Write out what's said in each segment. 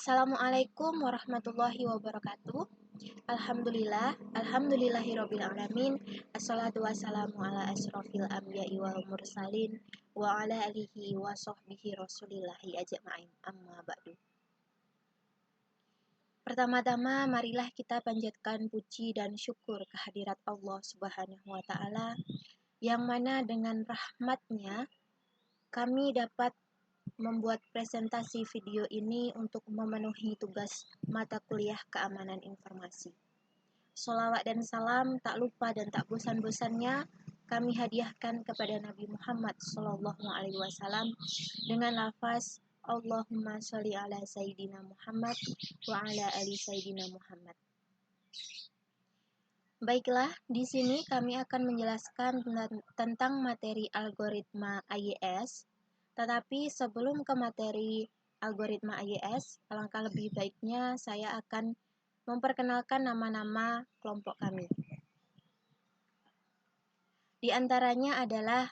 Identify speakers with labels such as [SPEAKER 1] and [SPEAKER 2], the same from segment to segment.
[SPEAKER 1] Assalamualaikum warahmatullahi wabarakatuh. Alhamdulillahirabbil alamin. Assalatu wassalamu ala asrofil anbiya'i wal mursalin wa ala alihi wa sahbihi rasulillahi ajma'in. Amma ba'du. Pertama-tama marilah kita panjatkan puji dan syukur kehadirat Allah Subhanahu wa taala yang mana dengan rahmatnya kami dapat membuat presentasi video ini untuk memenuhi tugas mata kuliah keamanan informasi. Sholawat dan salam tak lupa dan tak bosan-bosannya kami hadiahkan kepada Nabi Muhammad SAW dengan lafaz Allahumma sholli ala Sayyidina Muhammad wa ala ali Sayyidina Muhammad. Baiklah, di sini kami akan menjelaskan tentang materi algoritma AYS. Tetapi sebelum ke materi algoritma AYS, alangkah lebih baiknya saya akan memperkenalkan nama-nama kelompok kami. Di antaranya adalah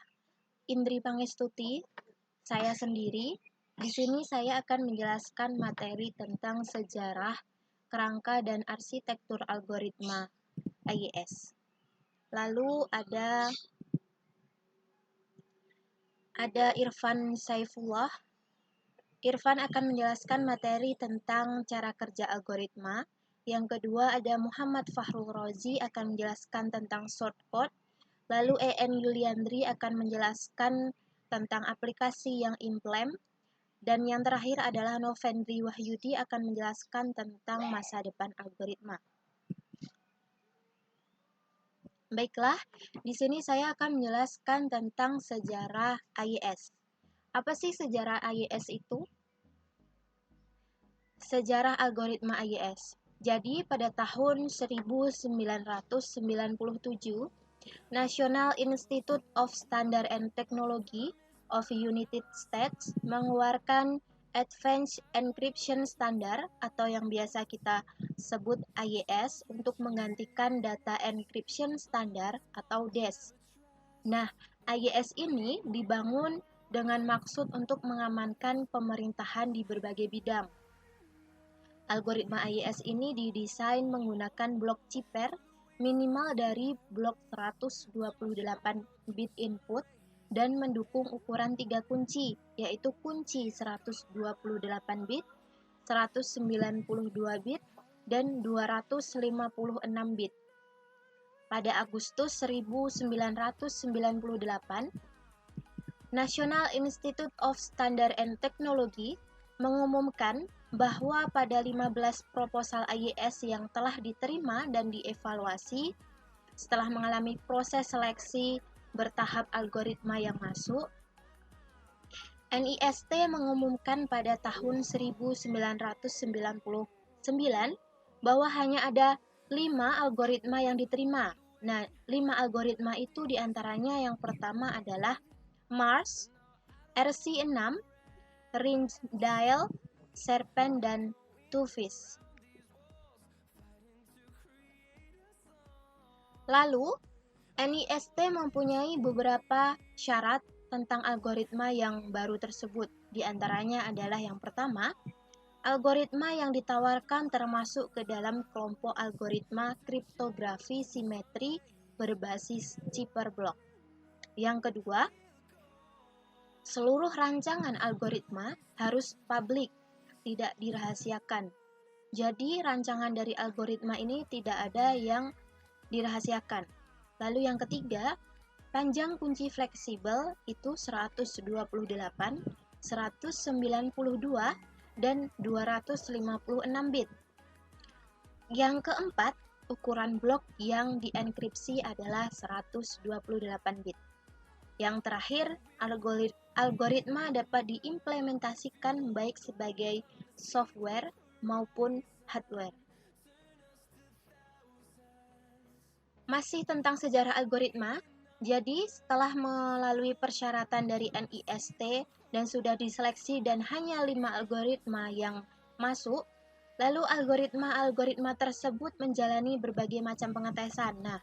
[SPEAKER 1] Indri Pangestuti, saya sendiri. Di sini saya akan menjelaskan materi tentang sejarah, kerangka, dan arsitektur algoritma AYS. Lalu ada Irfan Saifullah. Irfan akan menjelaskan materi tentang cara kerja algoritma. Yang kedua ada Muhammad Fahrul Rozi akan menjelaskan tentang shortcode. Lalu EN Yuliandri akan menjelaskan tentang aplikasi yang implement. Dan yang terakhir adalah Novendri Wahyudi akan menjelaskan tentang masa depan algoritma. Baiklah, di sini saya akan menjelaskan tentang sejarah AYS. Apa sih sejarah AYS itu? Sejarah algoritma AYS. Jadi pada tahun 1997, National Institute of Standard and Technology of United States mengeluarkan Advanced Encryption Standard atau yang biasa kita sebut AYS untuk menggantikan Data Encryption Standard atau DES. Nah, AYS ini dibangun dengan maksud untuk mengamankan pemerintahan di berbagai bidang. Algoritma AYS ini didesain menggunakan blok Cipher minimal dari blok 128 bit input dan mendukung ukuran 3 kunci, yaitu kunci 128 bit, 192 bit, dan 256 bit. Pada Agustus 1998, National Institute of Standard and Technology mengumumkan bahwa pada 15 proposal AYS yang telah diterima dan dievaluasi setelah mengalami proses seleksi bertahap algoritma yang masuk, NIST mengumumkan pada tahun 1999 bahwa hanya ada 5 algoritma yang diterima. Nah, 5 algoritma itu diantaranya yang pertama adalah Mars, RC6, Ring Dial, Serpent, dan Tufis. Lalu, NIST mempunyai beberapa syarat tentang algoritma yang baru tersebut. Di antaranya adalah yang pertama, algoritma yang ditawarkan termasuk ke dalam kelompok algoritma kriptografi simetri berbasis Cipher block. Yang kedua, seluruh rancangan algoritma harus publik, tidak dirahasiakan. Jadi rancangan dari algoritma ini tidak ada yang dirahasiakan. Lalu yang ketiga, panjang kunci fleksibel itu 128, 192, dan 256 bit. Yang keempat, ukuran blok yang dienkripsi adalah 128 bit. Yang terakhir, algoritma dapat diimplementasikan baik sebagai software maupun hardware. Masih tentang sejarah algoritma, jadi setelah melalui persyaratan dari NIST dan sudah diseleksi dan hanya 5 algoritma yang masuk, lalu algoritma tersebut menjalani berbagai macam pengetesan. Nah,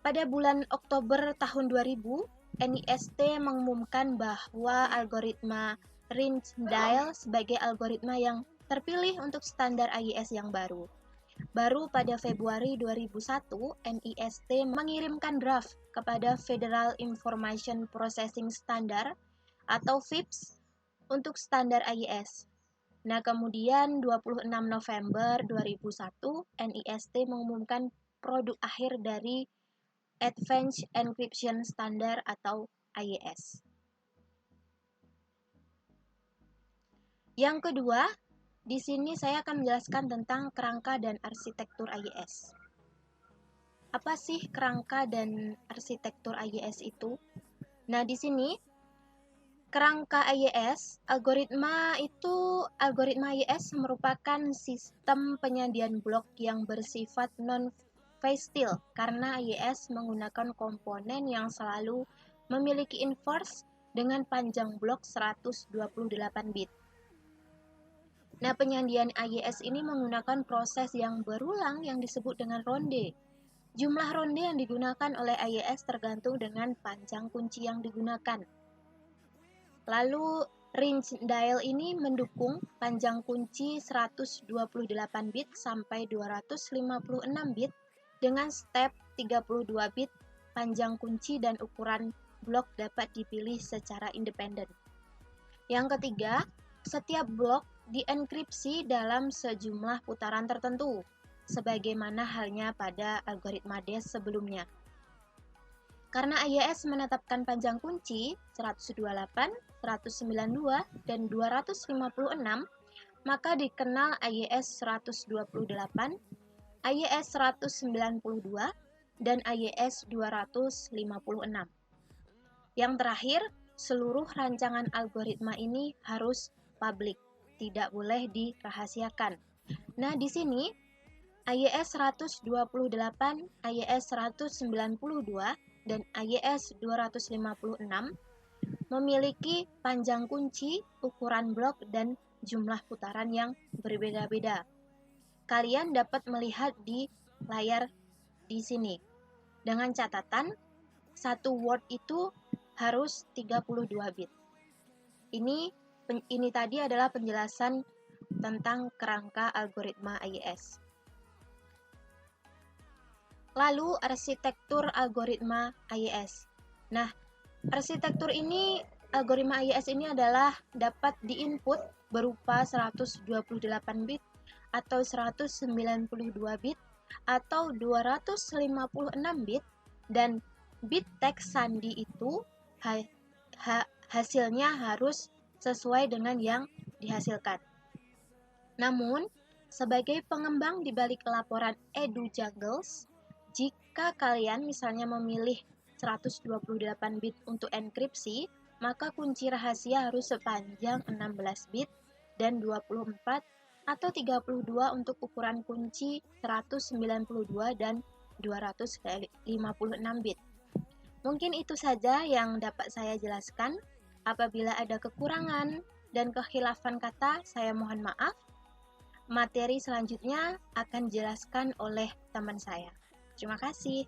[SPEAKER 1] pada bulan Oktober tahun 2000, NIST mengumumkan bahwa algoritma Ring Dial sebagai algoritma yang terpilih untuk standar AIS yang baru. Baru pada Februari 2001, NIST mengirimkan draft kepada Federal Information Processing Standard atau FIPS untuk standar AIS. Nah, kemudian 26 November 2001, NIST mengumumkan produk akhir dari Advanced Encryption Standard atau AES. Yang kedua, di sini saya akan menjelaskan tentang kerangka dan arsitektur AES. Apa sih kerangka dan arsitektur AES itu? Nah, di sini kerangka AES, algoritma AES merupakan sistem penyajian blok yang bersifat non-volatile karena AES menggunakan komponen yang selalu memiliki inverse dengan panjang blok 128 bit. Nah, penyajian AES ini menggunakan proses yang berulang yang disebut dengan ronde. Jumlah ronde yang digunakan oleh AES tergantung dengan panjang kunci yang digunakan. Lalu range dial ini mendukung panjang kunci 128 bit sampai 256 bit dengan step 32 bit panjang kunci dan ukuran blok dapat dipilih secara independen. Yang ketiga, setiap blok dienkripsi dalam sejumlah putaran tertentu, sebagaimana halnya pada algoritma DES sebelumnya. Karena AES menetapkan panjang kunci 128, 192, dan 256, maka dikenal AES 128, AES 192, dan AES 256. Yang terakhir, seluruh rancangan algoritma ini harus publik, tidak boleh dirahasiakan. Nah, di sini AES 128, AES 192, dan AES 256 memiliki panjang kunci, ukuran blok, dan jumlah putaran yang berbeda-beda. Kalian dapat melihat di layar di sini. Dengan catatan, satu word itu harus 32 bit. Ini tadi adalah penjelasan tentang kerangka algoritma AES. Lalu arsitektur algoritma AES. Nah, arsitektur algoritma AES ini adalah dapat diinput berupa 128 bit atau 192 bit atau 256 bit, dan bit teks sandi itu hasilnya harus sesuai dengan yang dihasilkan. Namun, sebagai pengembang di balik laporan EduJungles, jika kalian misalnya memilih 128 bit untuk enkripsi, maka kunci rahasia harus sepanjang 16 bit dan 24 atau 32 untuk ukuran kunci 192 dan 256 bit. Mungkin itu saja yang dapat saya jelaskan. Apabila ada kekurangan dan kekhilafan kata, saya mohon maaf. Materi selanjutnya akan dijelaskan oleh teman saya. Terima kasih.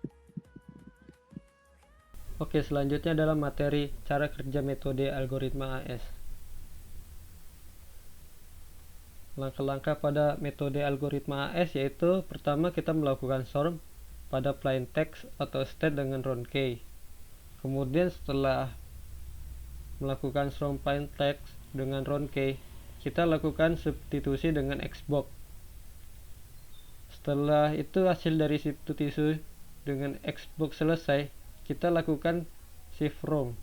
[SPEAKER 2] Oke, selanjutnya adalah materi cara kerja metode algoritma AES. Langkah-langkah pada metode algoritma AES yaitu pertama kita melakukan sort pada plain text atau state dengan round key. Kemudian setelah melakukan sort plain text dengan round key, kita lakukan substitusi dengan xbox. Setelah itu hasil dari substitusi dengan xbox selesai, kita lakukan shift from.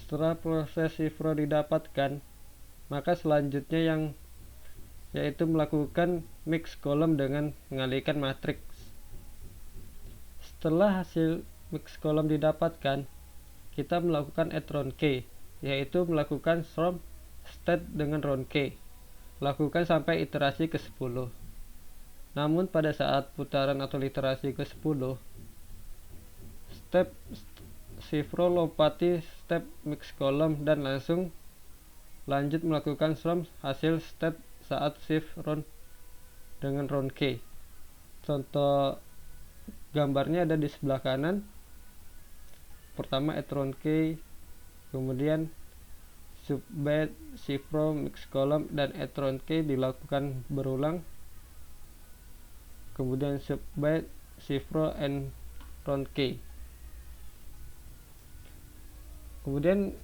[SPEAKER 2] Setelah proses shift from didapatkan, maka selanjutnya yaitu melakukan mix column dengan mengalihkan matriks. Setelah hasil mix column didapatkan, kita melakukan add round key, yaitu melakukan sort state dengan round key. Lakukan sampai iterasi ke-10. Namun pada saat putaran atau iterasi ke-10, step shift row lompati step mix column dan langsung lanjut melakukan sort hasil state saat shift round dengan round key. Contoh gambarnya ada di sebelah kanan. Pertama add round key, kemudian subbed, cifro, mix column, dan etron K dilakukan berulang. Kemudian subbed, cifro, etron K. Kemudian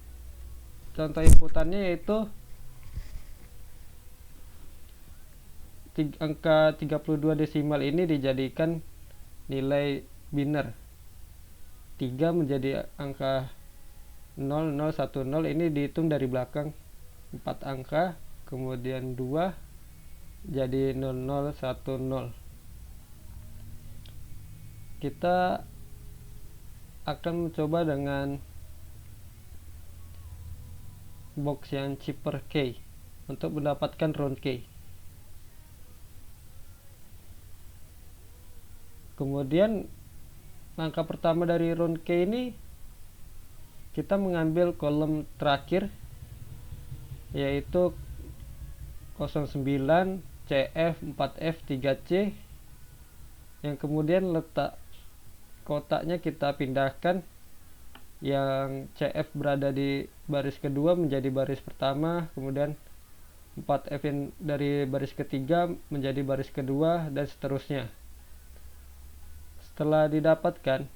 [SPEAKER 2] contoh inputannya yaitu angka 32 desimal ini dijadikan nilai biner. 3 menjadi angka 0010, ini dihitung dari belakang 4 angka, kemudian 2 jadi 0010. Kita akan mencoba dengan box yang chipper K untuk mendapatkan round K. Kemudian langkah pertama dari round K ini, kita mengambil kolom terakhir yaitu 09 CF 4F 3C, yang kemudian letak kotaknya kita pindahkan, yang CF berada di baris kedua menjadi baris pertama, kemudian 4F yang dari baris ketiga menjadi baris kedua, dan seterusnya. Setelah didapatkan,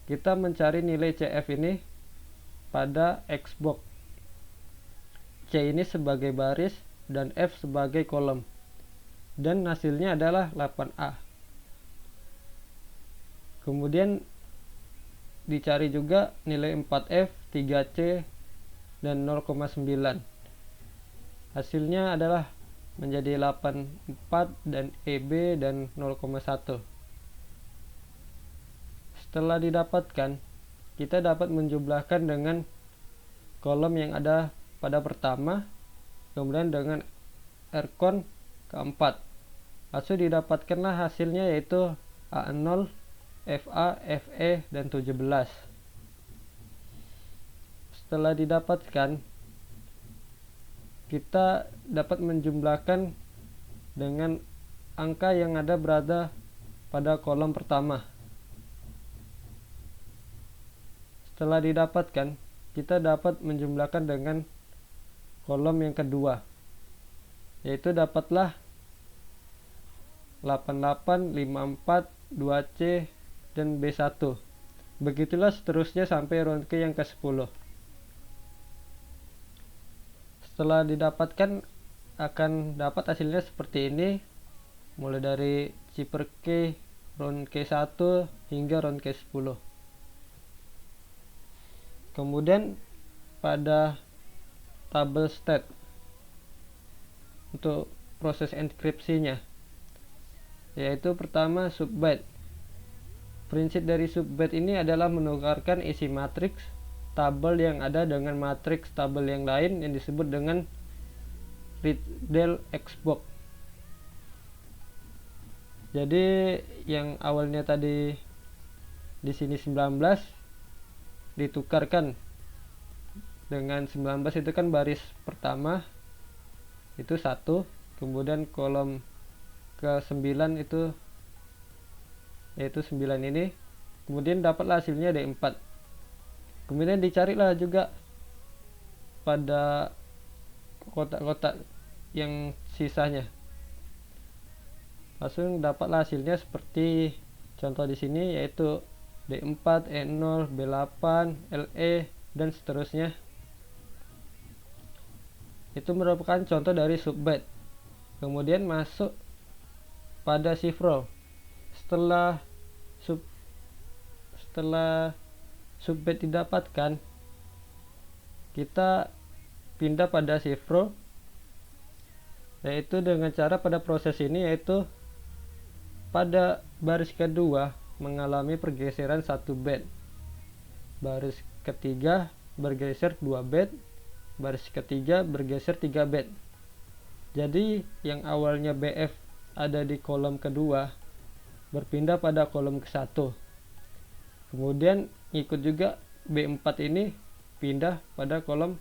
[SPEAKER 2] kita mencari nilai CF ini pada Xbox. C ini sebagai baris dan F sebagai kolom, dan hasilnya adalah 8A. Kemudian dicari juga nilai 4F, 3C, dan 0,9. Hasilnya adalah menjadi 84 dan EB dan 0,1. Setelah didapatkan, kita dapat menjumlahkan dengan kolom yang ada pada pertama, kemudian dengan Rcon keempat. Lalu didapatkanlah hasilnya yaitu A0, FA, FE, dan 17. Setelah didapatkan, kita dapat menjumlahkan dengan angka yang ada berada pada kolom pertama. Setelah didapatkan, kita dapat menjumlahkan dengan kolom yang kedua, yaitu dapatlah 88, 54, 2C, dan B1. Begitulah seterusnya sampai round K yang ke-10. Setelah didapatkan, akan dapat hasilnya seperti ini, mulai dari chipper K, round K1 hingga round K10. Kemudian pada tabel state untuk proses enkripsinya, yaitu pertama subbed. Prinsip dari subbed ini adalah menukarkan isi matriks tabel yang ada dengan matriks tabel yang lain yang disebut dengan readel Xbox. Jadi yang awalnya tadi di sini 19 ditukarkan dengan 19, itu kan baris pertama itu 1, kemudian kolom ke-9 itu yaitu 9 ini, kemudian dapatlah hasilnya D4. Kemudian dicarilah juga pada kotak-kotak yang sisanya, langsung dapatlah hasilnya seperti contoh di sini, yaitu D4, E0, B8, LE, dan seterusnya. Itu merupakan contoh dari subbed. Kemudian masuk pada cifro. Setelah subbed didapatkan, kita pindah pada cifro, yaitu dengan cara pada proses ini, yaitu pada baris kedua mengalami pergeseran 1 bit, baris ketiga bergeser 2 bit, baris ketiga bergeser 3 bit. Jadi yang awalnya BF ada di kolom kedua berpindah pada kolom ke-1. Kemudian ikut juga B4 ini pindah pada kolom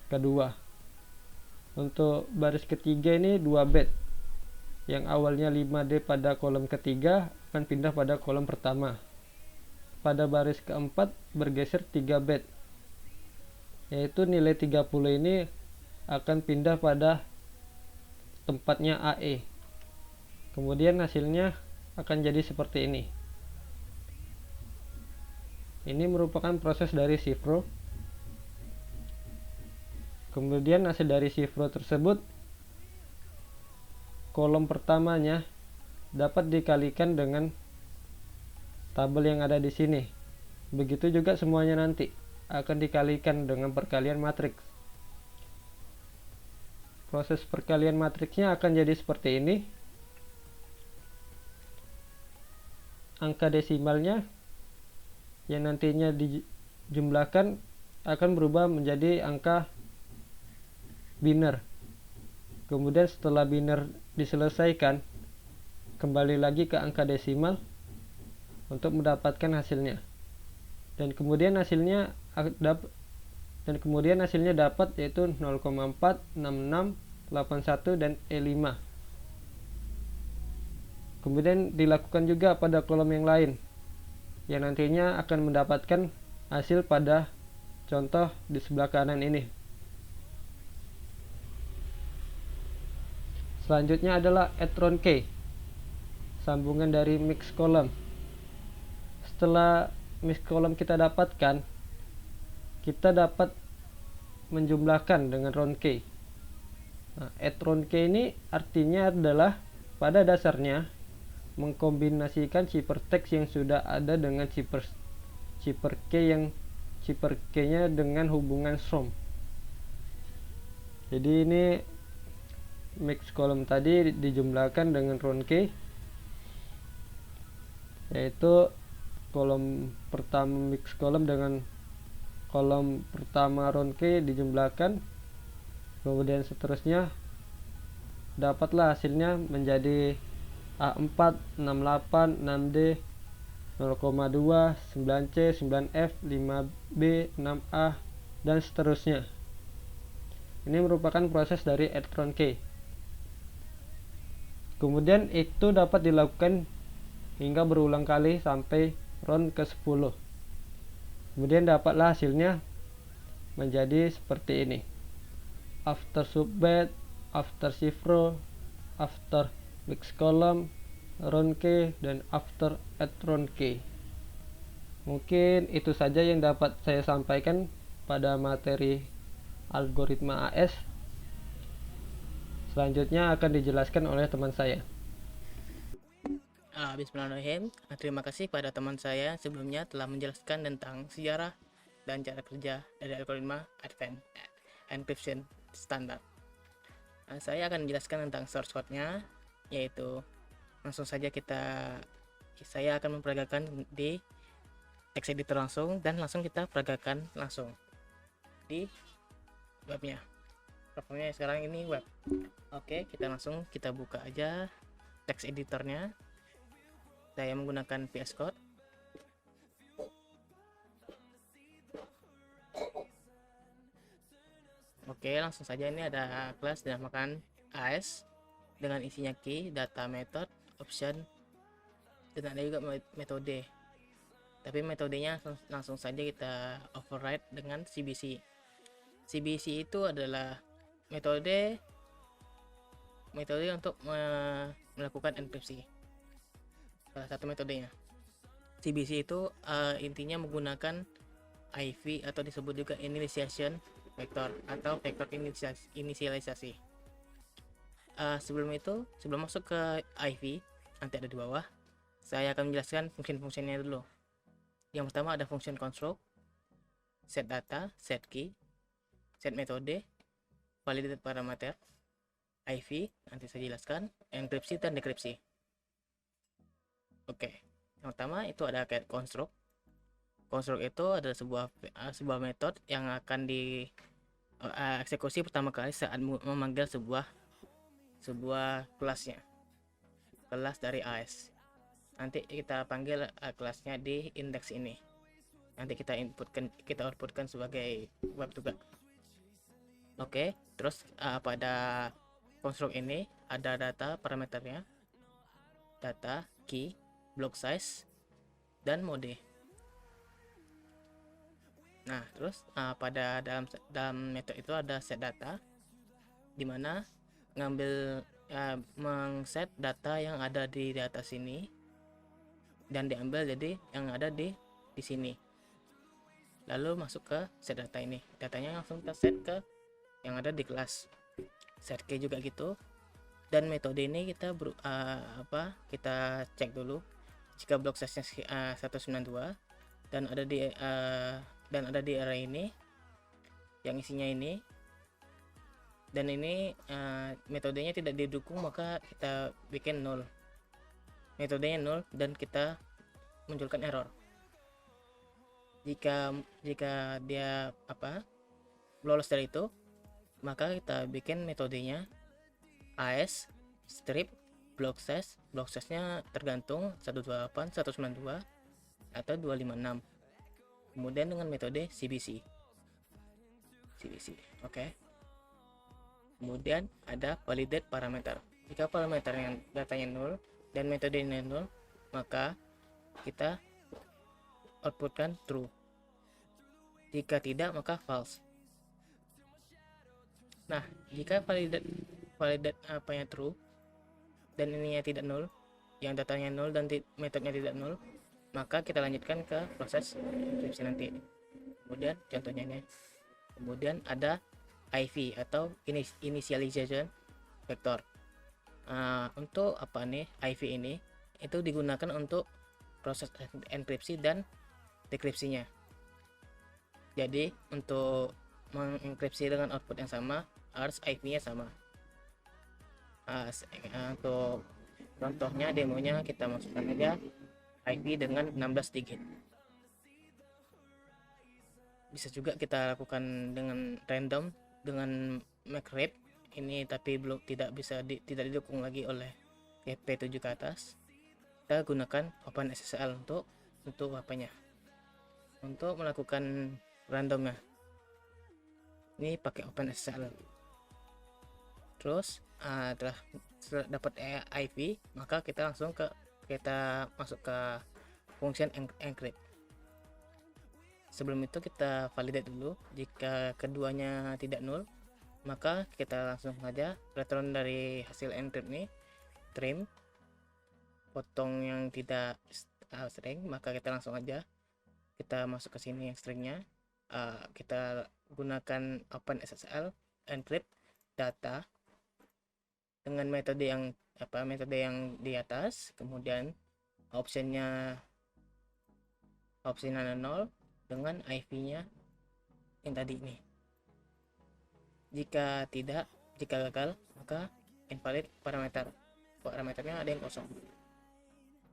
[SPEAKER 2] kedua. Untuk baris ketiga ini 2 bit, yang awalnya 5D pada kolom ketiga akan pindah pada kolom pertama. Pada baris keempat bergeser 3 bit, yaitu nilai 30 ini akan pindah pada tempatnya AE. Kemudian hasilnya akan jadi seperti ini. Ini merupakan proses dari Shifrow. Kemudian hasil dari Shifrow tersebut, kolom pertamanya dapat dikalikan dengan tabel yang ada di sini. Begitu juga semuanya nanti akan dikalikan dengan perkalian matriks. Proses perkalian matriksnya akan jadi seperti ini. Angka desimalnya yang nantinya dijumlahkan akan berubah menjadi angka biner. Kemudian setelah biner diselesaikan, kembali lagi ke angka desimal untuk mendapatkan hasilnya. Dan kemudian hasilnya dapat yaitu 0,4, 66, 81 dan E5. Kemudian dilakukan juga pada kolom yang lain yang nantinya akan mendapatkan hasil pada contoh di sebelah kanan ini. Selanjutnya adalah etron K, sambungan dari mix column. Setelah mix column kita dapatkan, kita dapat menjumlahkan dengan round K. Nah, etron K ini artinya adalah pada dasarnya mengkombinasikan ciphertext yang sudah ada dengan cipher K-nya dengan hubungan sum. Jadi ini mix column tadi dijumlahkan dengan round K, yaitu kolom pertama mix column dengan kolom pertama round K dijumlahkan, kemudian seterusnya dapatlah hasilnya menjadi A4, 68, 6D, 0,2, 9C, 9F, 5B, 6A, dan seterusnya. Ini merupakan proses dari etron K. Kemudian itu dapat dilakukan hingga berulang kali sampai round ke-10. Kemudian dapatlah hasilnya menjadi seperti ini. After subbed, after Shifrow, after mix column, round K, dan after etron K. Mungkin itu saja yang dapat saya sampaikan pada materi algoritma AS. Selanjutnya akan dijelaskan oleh teman saya.
[SPEAKER 3] Bismillahirrahmanirrahim. Terima kasih pada teman saya sebelumnya telah menjelaskan tentang sejarah dan cara kerja dari algoritma Advanced Encryption Standard. Saya akan menjelaskan tentang source code-nya, yaitu langsung saja saya akan memperagakan di text editor langsung, dan langsung kita peragakan langsung di webnya. Platformnya sekarang ini web. Oke, kita buka aja text editornya. Saya menggunakan VS Code. Oke, langsung saja ini ada kelas dinamakan AS dengan isinya key, data, method, option, dan ada juga metode. Tapi metodenya langsung saja kita override dengan CBC. CBC itu adalah metode untuk melakukan enkripsi. Salah satu metodenya. CBC itu intinya menggunakan IV atau disebut juga initiation vector atau vector inisialisasi. Sebelum masuk ke IV, nanti ada di bawah, saya akan menjelaskan fungsi-fungsinya dulu. Yang pertama ada function construct, set data, set key, set metode, validated parameter, IV, nanti saya jelaskan, enkripsi dan dekripsi. Oke, yang pertama itu ada construct. Construct itu adalah sebuah metode yang akan dieksekusi pertama kali saat memanggil sebuah kelasnya, kelas dari AS. Nanti kita panggil kelasnya di indeks ini. Nanti kita outputkan sebagai web juga. Oke, terus pada construct ini ada data parameternya, data, key, block size, dan mode. Nah, terus pada dalam metode itu ada set data, di mana ngambil mengset data yang ada di atas sini dan diambil jadi yang ada di sini. Lalu masuk ke set data ini. Datanya langsung kita set ke yang ada di kelas. Set key juga gitu. Dan metode ini kita kita cek dulu jika block size-nya 192 dan ada di array ini yang isinya ini, dan ini metodenya tidak didukung, maka kita bikin 0. Metodenya 0 dan kita munculkan error. Jika dia lolos dari itu, maka kita bikin metodenya as strip block size-nya tergantung 128, 192 atau 256. Kemudian dengan metode CBC. Oke. Kemudian ada validate parameter. Jika parameter yang datanya 0 dan metodenya 0, maka kita outputkan true. Jika tidak, maka false. Nah, jika validate true dan ininya tidak 0, yang datanya 0 dan metodenya tidak 0, maka kita lanjutkan ke proses enkripsi nanti. Kemudian contohnya ini. Kemudian ada IV atau initialization vector. Untuk IV ini itu digunakan untuk proses enkripsi dan dekripsinya. Jadi untuk mengenkripsi dengan output yang sama harus IV-nya sama. Untuk contohnya, demonya kita masukkan aja IV dengan 16 digit. Bisa juga kita lakukan dengan random dengan McRape ini, tapi belum tidak didukung lagi oleh EP7 ke atas. Kita gunakan OpenSSL untuk untuk melakukan randomnya. Ini pakai OpenSSL. Terus setelah dapat IV, maka kita masuk ke function encrypt. Sebelum itu kita validate dulu. Jika keduanya tidak 0, maka kita langsung saja return dari hasil encrypt ini trim, potong yang tidak string, maka kita langsung aja kita masuk ke sini yang stringnya. Kita gunakan OpenSSL encrypt data dengan metode yang di atas, kemudian optionnya 0 dengan IV-nya yang tadi ini. Jika gagal, maka invalid parameter. Parameternya ada yang kosong.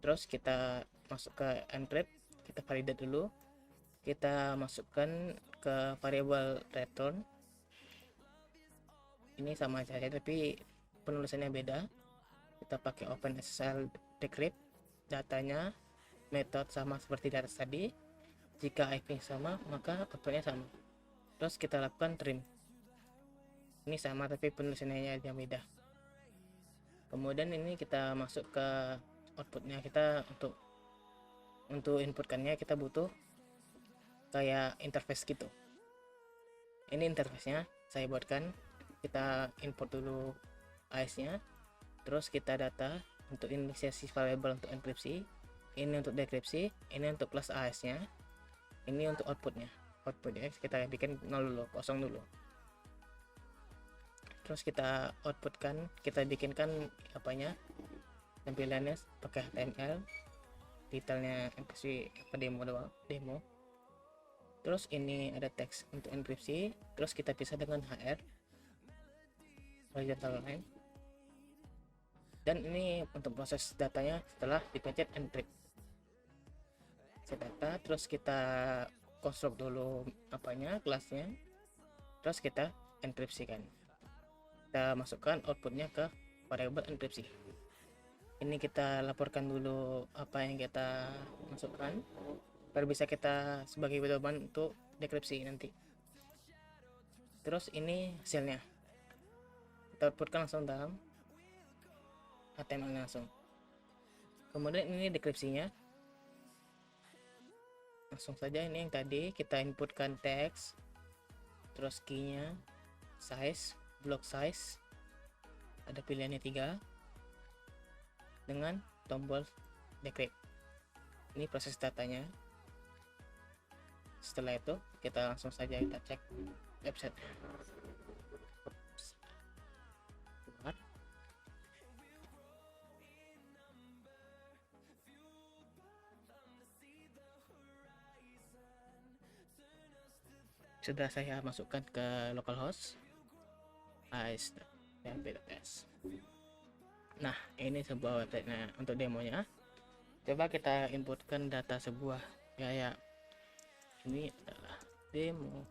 [SPEAKER 3] Terus kita masuk ke encrypt, kita validate dulu. Kita masukkan ke variable return. Ini sama saja tapi penulisannya beda. Kita pakai OpenSSL decrypt, datanya metode sama seperti di atas tadi. Jika IP sama, maka outputnya sama. Terus kita lakukan trim. Ini sama tapi penulisannya aja beda. Kemudian ini kita masuk ke outputnya. Kita untuk inputkannya kita butuh kayak interface gitu. Ini interface-nya saya buatkan. Kita import dulu AES-nya. Terus kita data untuk inisiasi variable untuk enkripsi. Ini untuk dekripsi. Ini untuk kelas AES-nya. Ini untuk outputnya kita bikin 0 dulu, kosong dulu. Terus kita outputkan, kita bikinkan tampilannya pakai HTML, detailnya enkripsi demo. Terus ini ada teks untuk enkripsi, terus kita pisah dengan HR horizontal line, dan ini untuk proses datanya setelah dipencet encrypt data. Terus kita construct dulu kelasnya, terus kita enkripsikan. Kita masukkan outputnya ke variable enkripsi. Ini kita laporkan dulu apa yang kita masukkan biar bisa kita sebagai pedoman untuk dekripsi nanti. Terus ini hasilnya kita outputkan langsung dalam HTML langsung. Kemudian ini dekripsinya. Langsung saja, ini yang tadi kita inputkan teks, terus key-nya, size, block size, ada pilihannya 3 dengan tombol decrypt. Ini proses datanya. Setelah itu kita langsung saja kita cek website. Keluar. Sudah saya masukkan ke localhost ASP.s. Nah, ini sebuah website. Nah, untuk demonya, coba kita inputkan data sebuah kayak ini adalah demo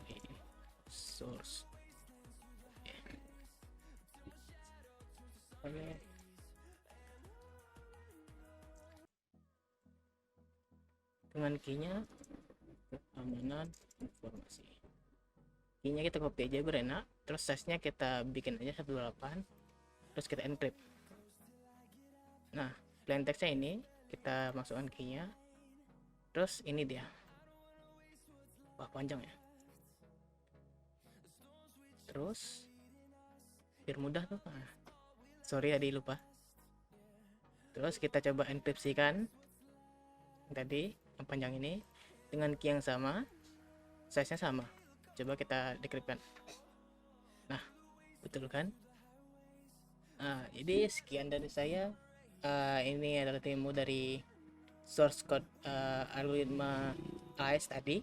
[SPEAKER 3] ini source. Oke. Dengan key-nya keamanan informasi. Key-nya kita copy aja berenak, terus size-nya kita bikin aja 128, terus kita encrypt. Nah, plain text-nya ini kita masukkan key-nya, terus ini dia. Wah, panjang ya. Terus biar mudah tuh. Nah, sorry tadi lupa. Terus kita coba enkripsikan tadi yang panjang ini dengan key yang sama, size-nya sama. Coba kita decryptkan. Nah, betul kan? Jadi sekian dari saya. Ini adalah demo dari source code algoritma AES tadi.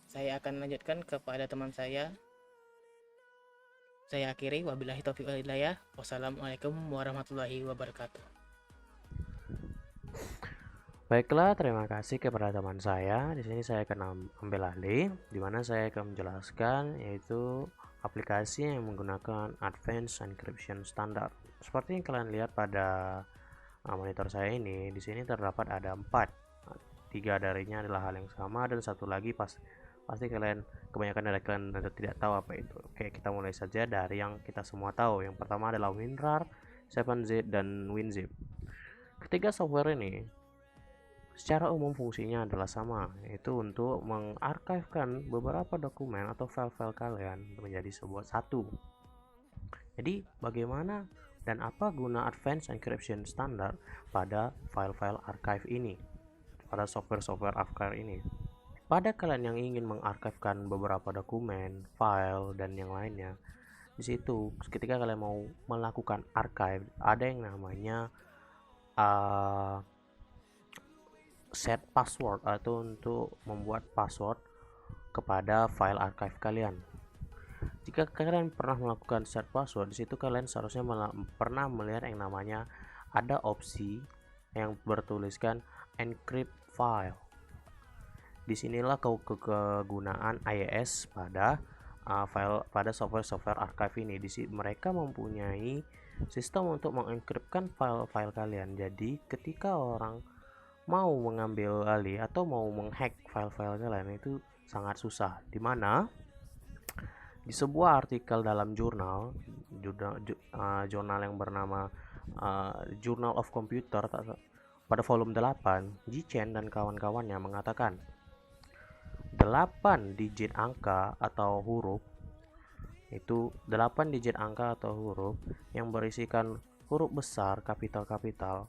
[SPEAKER 3] Saya akan lanjutkan kepada teman saya. Saya akhiri, wabillahi taufiq wal hidayah. Wassalamualaikum warahmatullahi wabarakatuh.
[SPEAKER 4] Baiklah, terima kasih kepada teman saya. Di sini saya akan ambil alih, di mana saya akan menjelaskan yaitu aplikasi yang menggunakan Advanced Encryption Standard. Seperti yang kalian lihat pada monitor saya ini, di sini terdapat ada 4. 3 darinya adalah hal yang sama dan satu lagi pasti kebanyakan dari kalian tidak tahu apa itu. Oke, kita mulai saja dari yang kita semua tahu. Yang pertama adalah WinRAR, 7Z dan WinZip. Ketiga software ini secara umum fungsinya adalah sama, yaitu untuk mengarchivekan beberapa dokumen atau file-file kalian menjadi sebuah satu. Jadi bagaimana dan apa guna Advanced Encryption Standard pada file-file archive ini, pada software-software archive ini? Pada kalian yang ingin mengarchivekan beberapa dokumen, file, dan yang lainnya, di situ ketika kalian mau melakukan archive, ada yang namanya set password, atau untuk membuat password kepada file archive kalian. Jika kalian pernah melakukan set password, di situ kalian seharusnya pernah melihat yang namanya ada opsi yang bertuliskan encrypt file. Disinilah kegunaan AES pada software archive ini. Mereka mempunyai sistem untuk mengenkripkan file-file kalian. Jadi ketika orang mau mengambil alih atau mau menghack file-file kalian itu sangat susah, dimana di sebuah artikel dalam jurnal yang bernama Journal of Computer pada volume 8, Ji-Chen dan kawan-kawannya mengatakan 8 digit angka atau huruf, itu 8 digit angka atau huruf yang berisikan huruf besar, kapital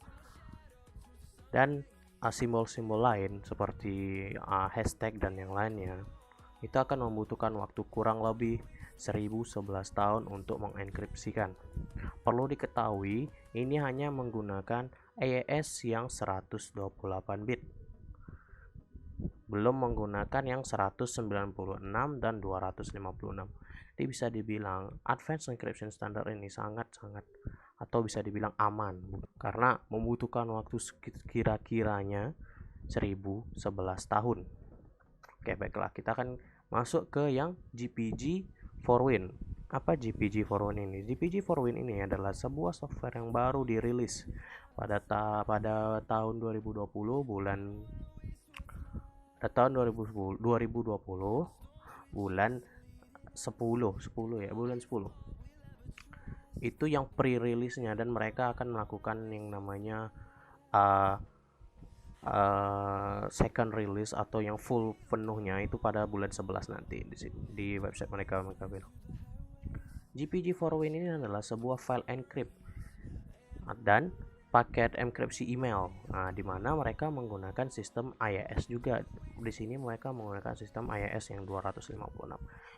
[SPEAKER 4] dan simbol-simbol lain seperti hashtag dan yang lainnya, itu akan membutuhkan waktu kurang lebih 1011 tahun untuk mengenkripsikan. Perlu diketahui, ini hanya menggunakan AES yang 128 bit, belum menggunakan yang 196 dan 256. Jadi bisa dibilang Advanced Encryption Standard ini sangat-sangat, atau bisa dibilang aman, karena membutuhkan waktu kira-kiranya 1011 tahun. Oke, baiklah, kita akan masuk ke yang GPG4Win. Apa GPG4Win ini? GPG4Win ini adalah sebuah software yang baru dirilis pada tahun 2020 bulan 10 ya, bulan 10. Itu yang pre-release-nya, dan mereka akan melakukan yang namanya second release atau yang full penuhnya itu pada bulan 11 nanti di website mereka bilang. GPG4Win ini adalah sebuah file encrypt dan paket enkripsi email, di mana mereka menggunakan sistem IIS juga. Di sini mereka menggunakan sistem IIS yang 256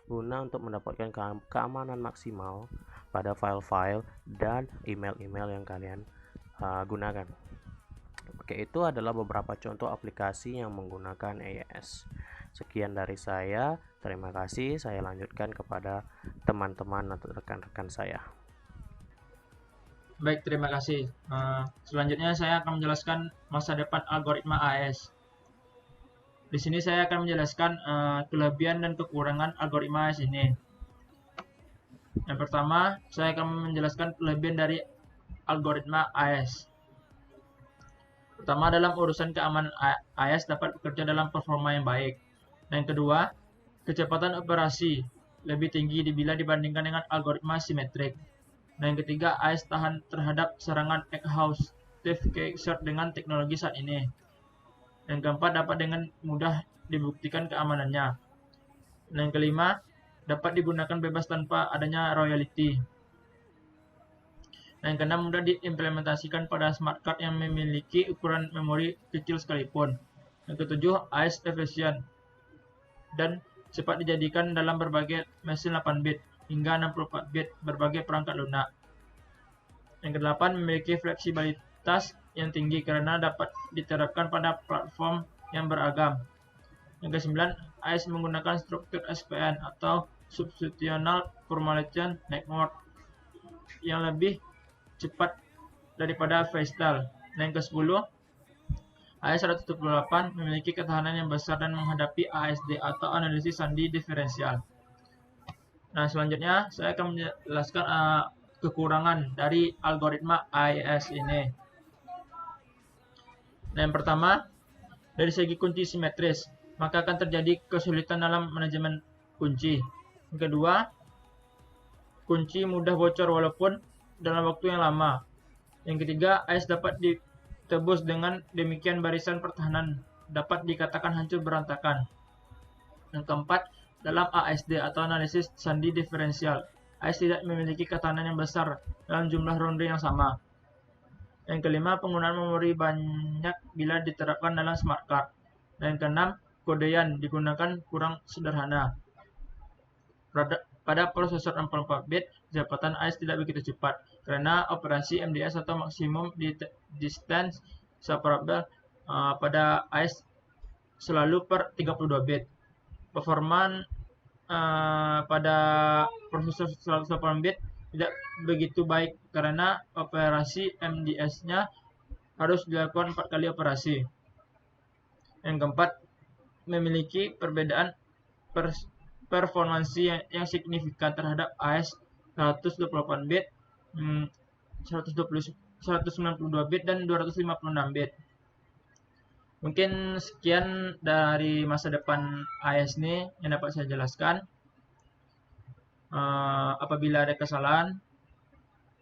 [SPEAKER 4] guna untuk mendapatkan keamanan maksimal pada file-file dan email-email yang kalian gunakan. Oke, itu adalah beberapa contoh aplikasi yang menggunakan IIS. Sekian dari saya, terima kasih. Saya lanjutkan kepada teman-teman atau rekan-rekan saya.
[SPEAKER 5] Baik, terima kasih. Selanjutnya saya akan menjelaskan masa depan algoritma AES. Di sini saya akan menjelaskan kelebihan dan kekurangan algoritma AES ini. Yang pertama, saya akan menjelaskan kelebihan dari algoritma AES. Pertama, dalam urusan keamanan, AES dapat bekerja dalam performa yang baik. Dan yang kedua, kecepatan operasi lebih tinggi bila dibandingkan dengan algoritma simetrik. Dan yang ketiga, AES tahan terhadap serangan exhaustive keyword dengan teknologi saat ini. Yang keempat, dapat dengan mudah dibuktikan keamanannya. Dan yang kelima, dapat digunakan bebas tanpa adanya royalty. Dan yang keenam, mudah diimplementasikan pada smart card yang memiliki ukuran memori kecil sekalipun. Yang ketujuh, AES efisien dan cepat dijadikan dalam berbagai mesin 8 bit hingga 64 bit berbagai perangkat lunak. Yang kedelapan, memiliki fleksibilitas yang tinggi karena dapat diterapkan pada platform yang beragam. Yang kesembilan, AES menggunakan struktur SPN atau Substitutional Formulation Network yang lebih cepat daripada FreeStyle. Dan yang ke-10, AES 178 memiliki ketahanan yang besar dan menghadapi ASD atau analisis sandi diferensial. Nah, selanjutnya saya akan menjelaskan kekurangan dari algoritma AES ini. Nah, yang pertama, dari segi kunci simetris, maka akan terjadi kesulitan dalam manajemen kunci. Yang kedua, kunci mudah bocor walaupun dalam waktu yang lama. Yang ketiga, AES dapat ditebus dengan demikian barisan pertahanan dapat dikatakan hancur berantakan. Yang keempat, dalam ASD atau analisis sandi diferensial, AES tidak memiliki ketahanan yang besar dalam jumlah ronde yang sama. Yang kelima, penggunaan memori banyak bila diterapkan dalam smart card. Dan yang keenam, kodean digunakan kurang sederhana. Pada prosesor 64 bit, kecepatan AES tidak begitu cepat karena operasi MDS atau maksimum distance separable pada AES selalu per 32 bit. Performa pada prosesor 108 bit tidak begitu baik karena operasi MDS-nya harus dilakukan 4 kali operasi. Yang keempat, memiliki perbedaan performansi yang signifikan terhadap AES 128 bit, 192 bit, dan 256 bit. Mungkin sekian dari masa depan AES ini yang dapat saya jelaskan. Apabila ada kesalahan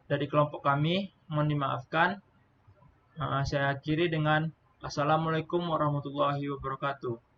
[SPEAKER 5] dari kelompok kami, mohon dimaafkan. Saya akhiri dengan Assalamualaikum warahmatullahi wabarakatuh.